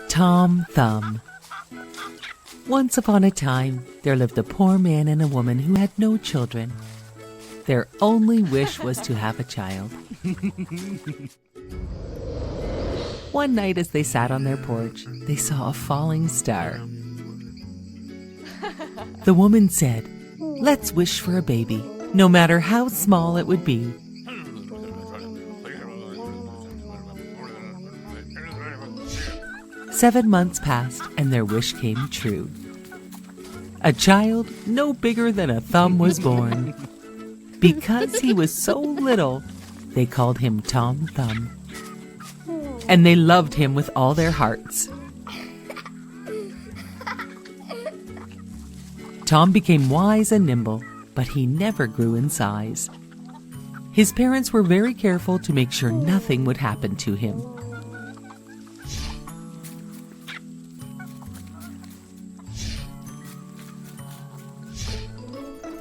Tom Thumb. Once upon a time, there lived a poor man and a woman who had no children. Their only wish was to have a child. One night as they sat on their porch, they saw a falling star. The woman said, "Let's wish for a baby, no matter how small it would be." Seven months passed and their wish came true. A child no bigger than a thumb was born. Because he was so little, they called him Tom Thumb. And they loved him with all their hearts. Tom became wise and nimble, but he never grew in size. His parents were very careful to make sure nothing would happen to him.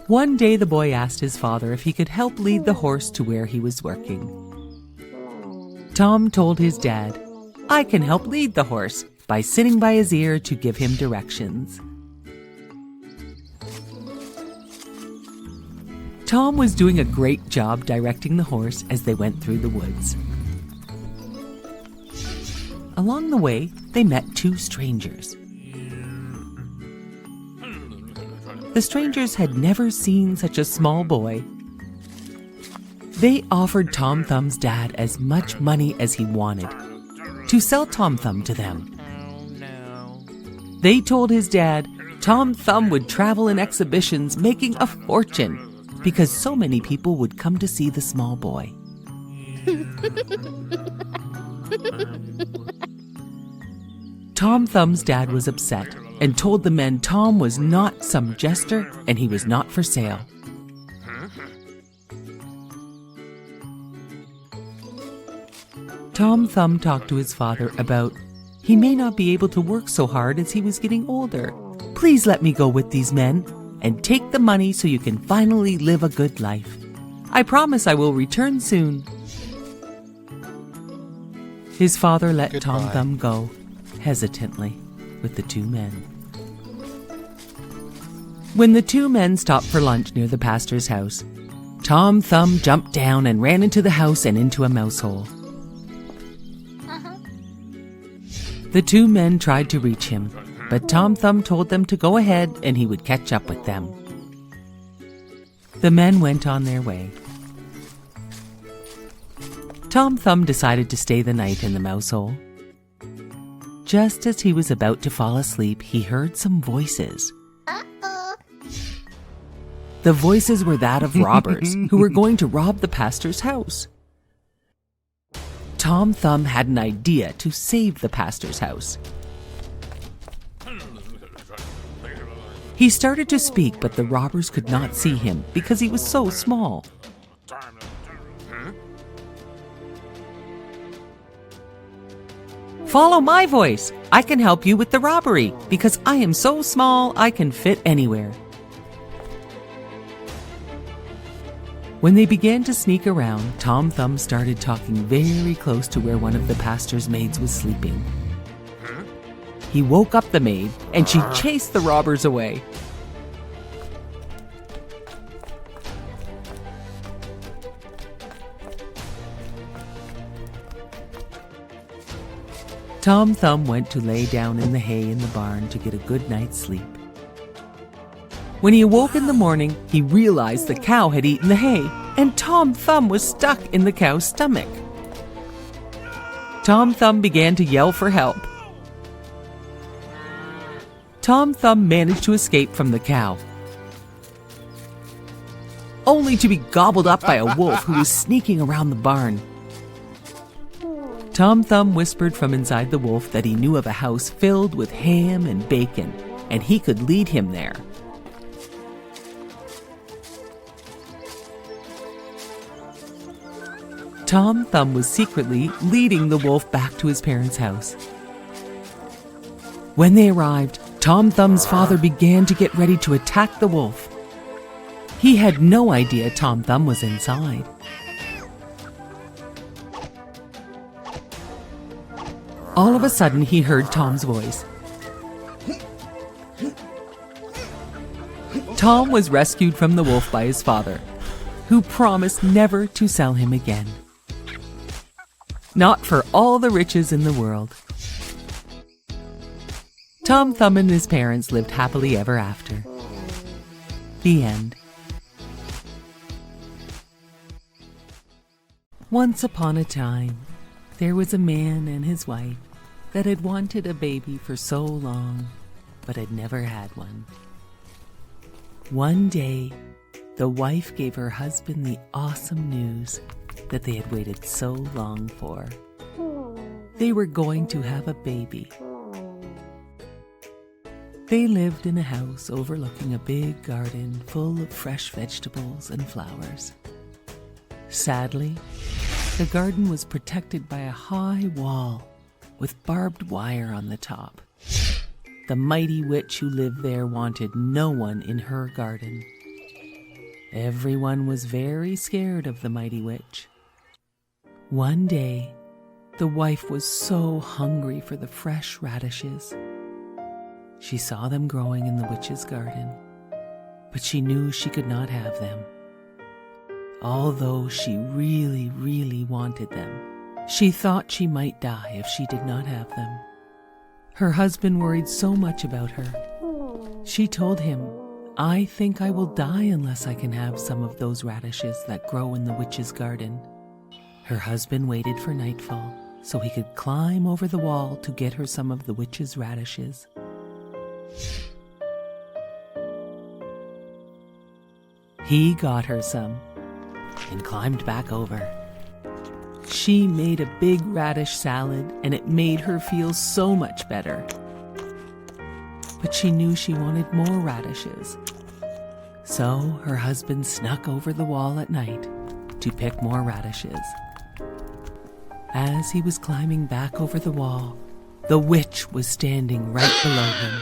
One day the boy asked his father if he could help lead the horse to where he was working. Tom told his dad, "I can help lead the horse by sitting by his ear to give him directions." Tom was doing a great job directing the horse as they went through the woods. Along the way, they met two strangers. The strangers had never seen such a small boy. They offered Tom Thumb's dad as much money as he wanted to sell Tom Thumb to them. They told his dad Tom Thumb would travel in exhibitions making a fortune because so many people would come to see the small boy. Tom Thumb's dad was upset and told the men Tom was not some jester and he was not for sale. Tom Thumb talked to his father about he may not be able to work so hard as he was getting older. Please let me go with these men and take the money so you can finally live a good life. I promise I will return soon. His father let Tom Thumb go, hesitantly, with the two men. When the two men stopped for lunch near the pastor's house, Tom Thumb jumped down and ran into the house and into a mouse hole. The two men tried to reach him, but Tom Thumb told them to go ahead and he would catch up with them. The men went on their way. Tom Thumb decided to stay the night in the mouse hole. Just as he was about to fall asleep, he heard some voices. The voices were that of robbers who were going to rob the pastor's house. Tom Thumb had an idea to save the pastor's house. He started to speak, but the robbers could not see him because he was so small. Follow my voice. I can help you with the robbery because I am so small I can fit anywhere. When they began to sneak around, Tom Thumb started talking very close to where one of the pastor's maids was sleeping. He woke up the maid and she chased the robbers away. Tom Thumb went to lay down in the hay in the barn to get a good night's sleep. When he awoke in the morning, he realized the cow had eaten the hay, and Tom Thumb was stuck in the cow's stomach. Tom Thumb began to yell for help. Tom Thumb managed to escape from the cow, only to be gobbled up by a wolf who was sneaking around the barn. Tom Thumb whispered from inside the wolf that he knew of a house filled with ham and bacon, and he could lead him there. Tom Thumb was secretly leading the wolf back to his parents' house. When they arrived, Tom Thumb's father began to get ready to attack the wolf. He had no idea Tom Thumb was inside. All of a sudden, he heard Tom's voice. Tom was rescued from the wolf by his father, who promised never to sell him again. Not for all the riches in the world. Tom Thumb and his parents lived happily ever after. The end. Once upon a time, there was a man and his wife that had wanted a baby for so long, but had never had one. One day, the wife gave her husband the awesome news that they had waited so long for. They were going to have a baby. They lived in a house overlooking a big garden full of fresh vegetables and flowers. Sadly, the garden was protected by a high wall with barbed wire on the top. The mighty witch who lived there wanted no one in her garden. Everyone was very scared of the mighty witch. One day, the wife was so hungry for the fresh radishes. She saw them growing in the witch's garden, but she knew she could not have them. Although she really, really wanted them, she thought she might die if she did not have them. Her husband worried so much about her. She told him, "I think I will die unless I can have some of those radishes that grow in the witch's garden." Her husband waited for nightfall so he could climb over the wall to get her some of the witch's radishes. He got her some and climbed back over. She made a big radish salad, and it made her feel so much better. But she knew she wanted more radishes. So her husband snuck over the wall at night to pick more radishes. As he was climbing back over the wall, the witch was standing right below him.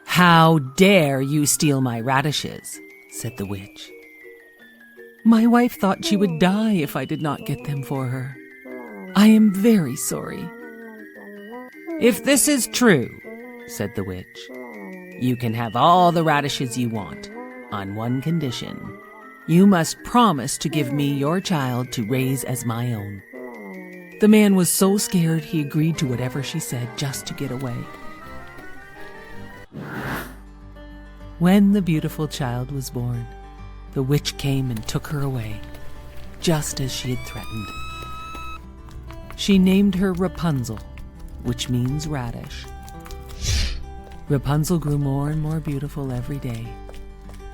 "How dare you steal my radishes?" said the witch. "My wife thought she would die if I did not get them for her. I am very sorry." "If this is true," said the witch, "you can have all the radishes you want, on one condition. You must promise to give me your child to raise as my own." The man was so scared he agreed to whatever she said just to get away. When the beautiful child was born, the witch came and took her away, just as she had threatened. She named her Rapunzel, which means radish. Rapunzel grew more and more beautiful every day,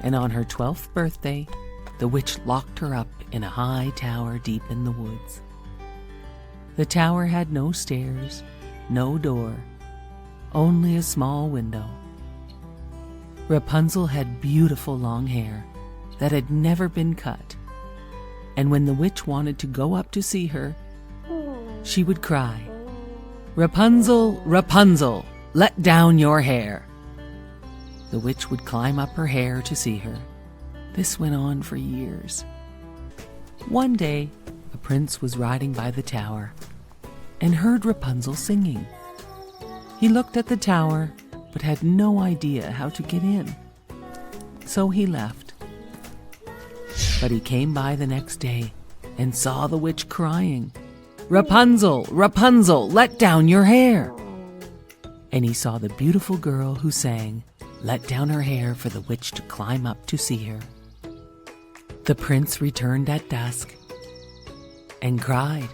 and on her 12th birthday, the witch locked her up in a high tower deep in the woods. The tower had no stairs, no door, only a small window. Rapunzel had beautiful long hair that had never been cut, and when the witch wanted to go up to see her, she would cry, "Rapunzel, Rapunzel, let down your hair." The witch would climb up her hair to see her. This went on for years. One day, a prince was riding by the tower and heard Rapunzel singing. He looked at the tower but had no idea how to get in, so he left. But he came by the next day and saw the witch crying, "Rapunzel, Rapunzel, let down your hair." And he saw the beautiful girl who sang, let down her hair for the witch to climb up to see her. The prince returned at dusk and cried,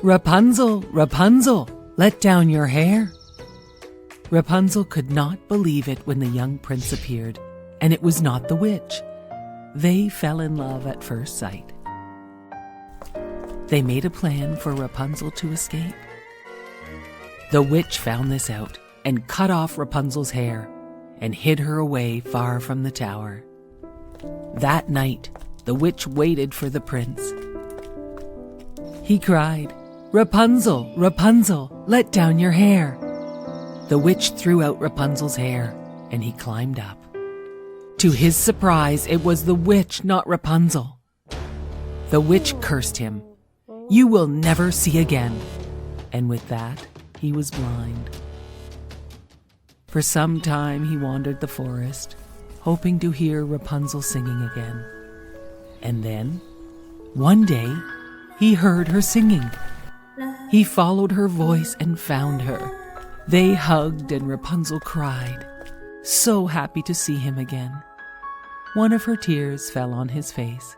"Rapunzel, Rapunzel, let down your hair." Rapunzel could not believe it when the young prince appeared, and it was not the witch. They fell in love at first sight. They made a plan for Rapunzel to escape. The witch found this out and cut off Rapunzel's hair and hid her away far from the tower. That night, the witch waited for the prince. He cried, "Rapunzel, Rapunzel, let down your hair." The witch threw out Rapunzel's hair, and he climbed up. To his surprise, it was the witch, not Rapunzel. The witch cursed him. "You will never see again." And with that, he was blind. For some time he wandered the forest, hoping to hear Rapunzel singing again. And then, one day, he heard her singing. He followed her voice and found her. They hugged and Rapunzel cried, so happy to see him again. One of her tears fell on his face,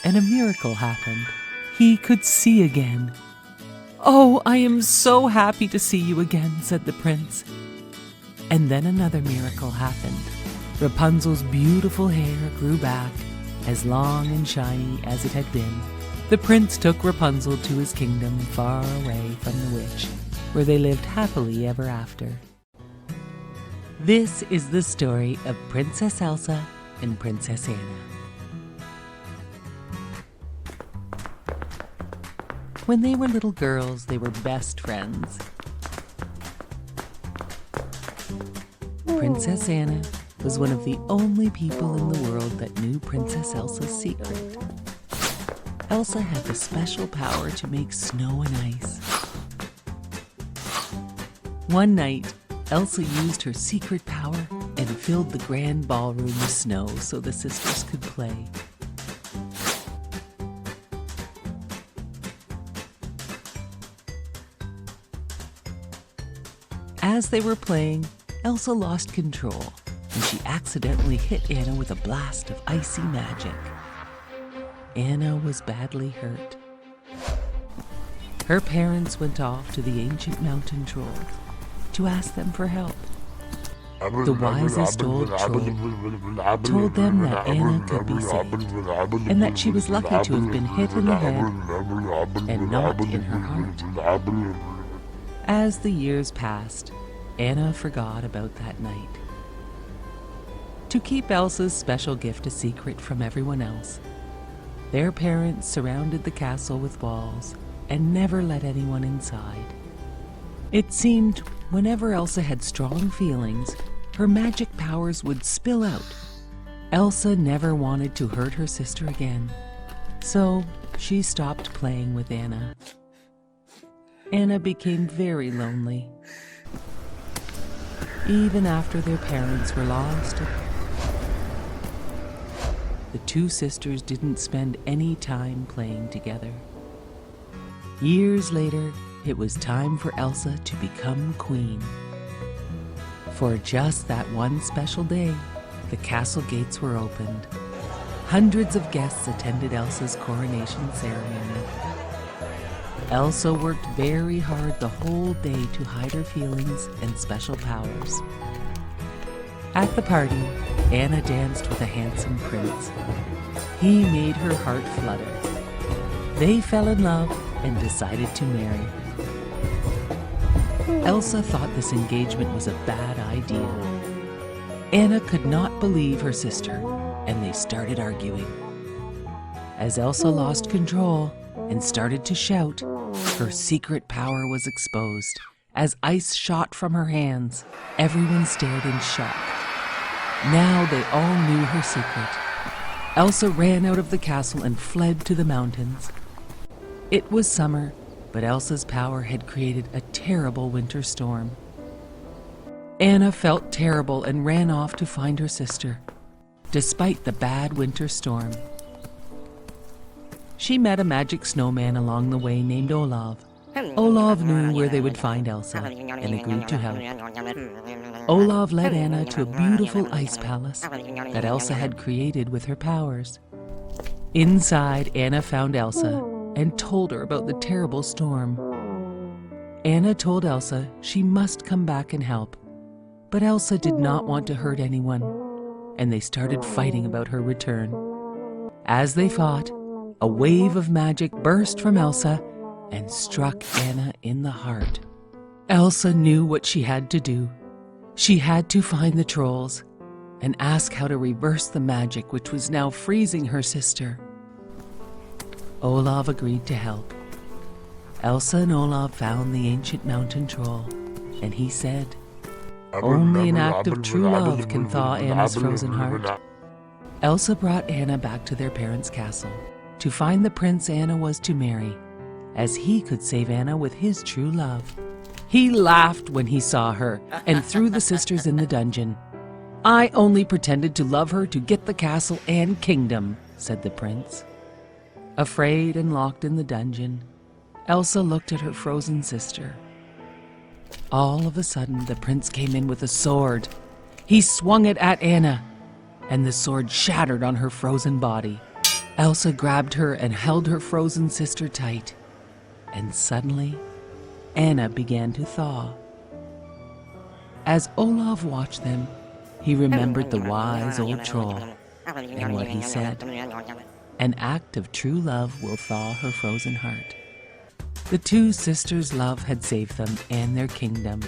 and a miracle happened. He could see again. "Oh, I am so happy to see you again," said the prince. And then another miracle happened. Rapunzel's beautiful hair grew back, as long and shiny as it had been. The prince took Rapunzel to his kingdom far away from the witch, where they lived happily ever after. This is the story of Princess Elsa and Princess Anna. When they were little girls, they were best friends. Princess Anna was one of the only people in the world that knew Princess Elsa's secret. Elsa had the special power to make snow and ice. One night, Elsa used her secret power and filled the grand ballroom with snow so the sisters could play. As they were playing, Elsa lost control, and she accidentally hit Anna with a blast of icy magic. Anna was badly hurt. Her parents went off to the ancient mountain trolls to ask them for help. The wisest old troll told them that Anna could be saved, and that she was lucky to have been hit in the head and not in her heart. As the years passed, Anna forgot about that night. To keep Elsa's special gift a secret from everyone else, their parents surrounded the castle with walls and never let anyone inside. It seemed whenever Elsa had strong feelings, her magic powers would spill out. Elsa never wanted to hurt her sister again, so she stopped playing with Anna. Anna became very lonely. Even after their parents were lost, the two sisters didn't spend any time playing together. Years later, it was time for Elsa to become queen. For just that one special day, the castle gates were opened. Hundreds of guests attended Elsa's coronation ceremony. Elsa worked very hard the whole day to hide her feelings and special powers. At the party, Anna danced with a handsome prince. He made her heart flutter. They fell in love and decided to marry. Elsa thought this engagement was a bad idea. Anna could not believe her sister, and they started arguing. As Elsa lost control and started to shout, her secret power was exposed. As ice shot from her hands, everyone stared in shock. Now they all knew her secret. Elsa ran out of the castle and fled to the mountains. It was summer, but Elsa's power had created a terrible winter storm. Anna felt terrible and ran off to find her sister, despite the bad winter storm. She met a magic snowman along the way named Olaf. Olaf knew where they would find Elsa and agreed to help. Olaf led Anna to a beautiful ice palace that Elsa had created with her powers. Inside, Anna found Elsa and told her about the terrible storm. Anna told Elsa she must come back and help, but Elsa did not want to hurt anyone, and they started fighting about her return. As they fought, a wave of magic burst from Elsa and struck Anna in the heart. Elsa knew what she had to do. She had to find the trolls and ask how to reverse the magic which was now freezing her sister. Olaf agreed to help. Elsa and Olaf found the ancient mountain troll, and he said, "Only an act of true love can thaw Anna's frozen heart." Elsa brought Anna back to their parents' castle to find the prince Anna was to marry, as he could save Anna with his true love. He laughed when he saw her and threw the sisters in the dungeon. "I only pretended to love her to get the castle and kingdom," said the prince. Afraid and locked in the dungeon, Elsa looked at her frozen sister. All of a sudden, the prince came in with a sword. He swung it at Anna, and the sword shattered on her frozen body. Elsa grabbed her and held her frozen sister tight, and suddenly, Anna began to thaw. As Olaf watched them, he remembered the wise old troll and what he said. An act of true love will thaw her frozen heart. The two sisters' love had saved them and their kingdom.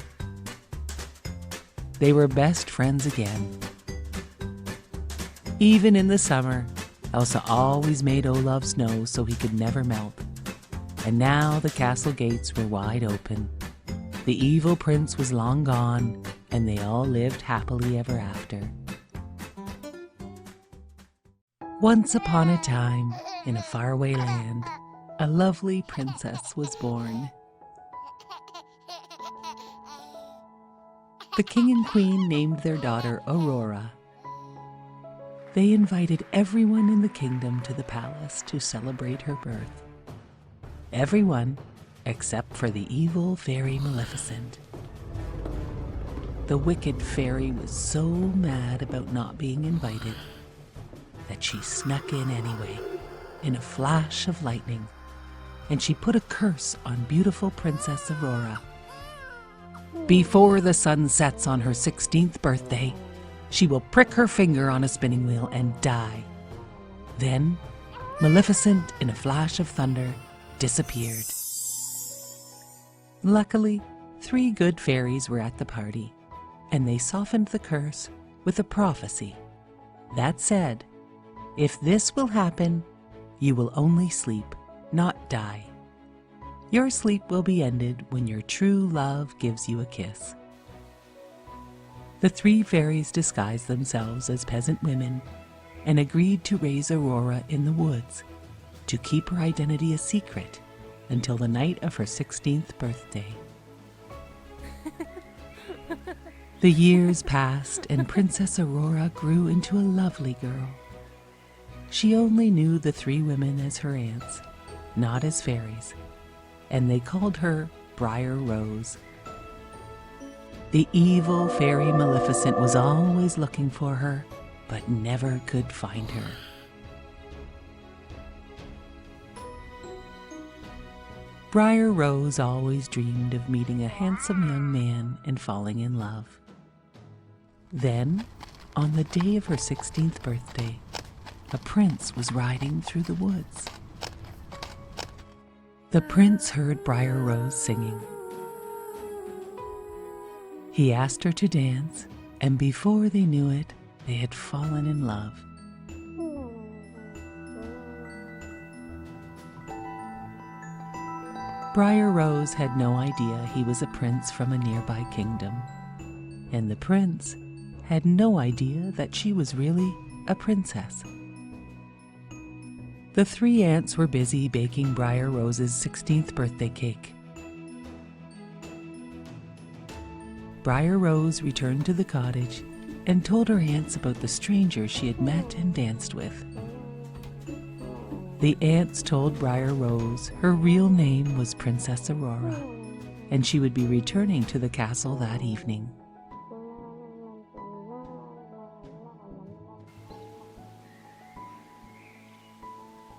They were best friends again. Even in the summer, Elsa always made Olaf snow so he could never melt. And now the castle gates were wide open. The evil prince was long gone, and they all lived happily ever after. Once upon a time, in a faraway land, a lovely princess was born. The king and queen named their daughter Aurora. They invited everyone in the kingdom to the palace to celebrate her birth. Everyone except for the evil fairy Maleficent. The wicked fairy was so mad about not being invited that she snuck in anyway, in a flash of lightning, and she put a curse on beautiful Princess Aurora. Before the sun sets on her 16th birthday, she will prick her finger on a spinning wheel and die. Then, Maleficent, in a flash of thunder, disappeared. Luckily, 3 good fairies were at the party, and they softened the curse with a prophecy that said, "If this will happen, you will only sleep, not die. Your sleep will be ended when your true love gives you a kiss." The 3 fairies disguised themselves as peasant women and agreed to raise Aurora in the woods to keep her identity a secret until the night of her 16th birthday. The years passed and Princess Aurora grew into a lovely girl. She only knew the 3 women as her aunts, not as fairies, and they called her Briar Rose. The evil fairy Maleficent was always looking for her, but never could find her. Briar Rose always dreamed of meeting a handsome young man and falling in love. Then, on the day of her 16th birthday, a prince was riding through the woods. The prince heard Briar Rose singing. He asked her to dance, and before they knew it, they had fallen in love. Briar Rose had no idea he was a prince from a nearby kingdom, and the prince had no idea that she was really a princess. The 3 aunts were busy baking Briar Rose's 16th birthday cake. Briar Rose returned to the cottage and told her aunts about the stranger she had met and danced with. The aunts told Briar Rose her real name was Princess Aurora, and she would be returning to the castle that evening.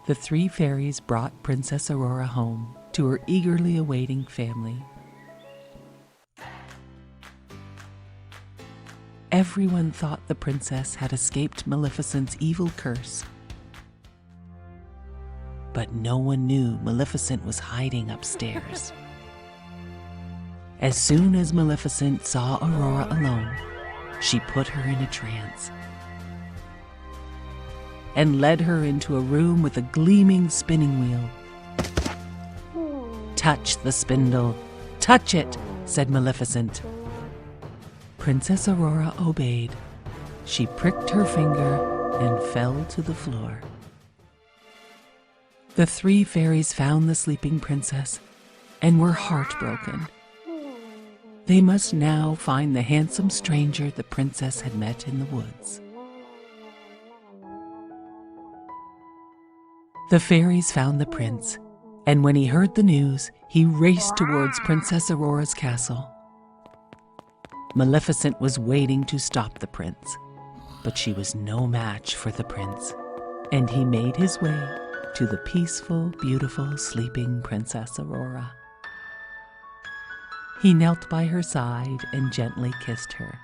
The 3 fairies brought Princess Aurora home to her eagerly awaiting family. Everyone thought the princess had escaped Maleficent's evil curse. But no one knew Maleficent was hiding upstairs. As soon as Maleficent saw Aurora alone, she put her in a trance and led her into a room with a gleaming spinning wheel. "Touch the spindle, touch it," said Maleficent. Princess Aurora obeyed. She pricked her finger and fell to the floor. The 3 fairies found the sleeping princess and were heartbroken. They must now find the handsome stranger the princess had met in the woods. The fairies found the prince, and when he heard the news, he raced towards Princess Aurora's castle. Maleficent was waiting to stop the prince, but she was no match for the prince, and he made his way to the peaceful, beautiful, sleeping Princess Aurora. He knelt by her side and gently kissed her.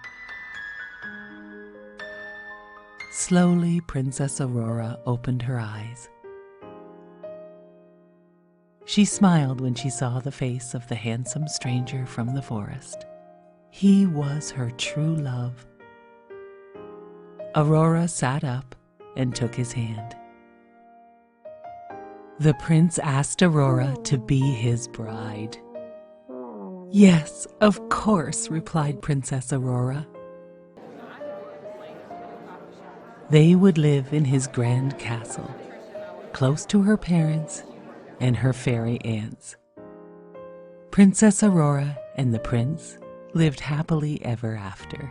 Slowly, Princess Aurora opened her eyes. She smiled when she saw the face of the handsome stranger from the forest. He was her true love. Aurora sat up and took his hand. The prince asked Aurora to be his bride. "Yes, of course," replied Princess Aurora. They would live in his grand castle, close to her parents and her fairy aunts. Princess Aurora and the prince lived happily ever after.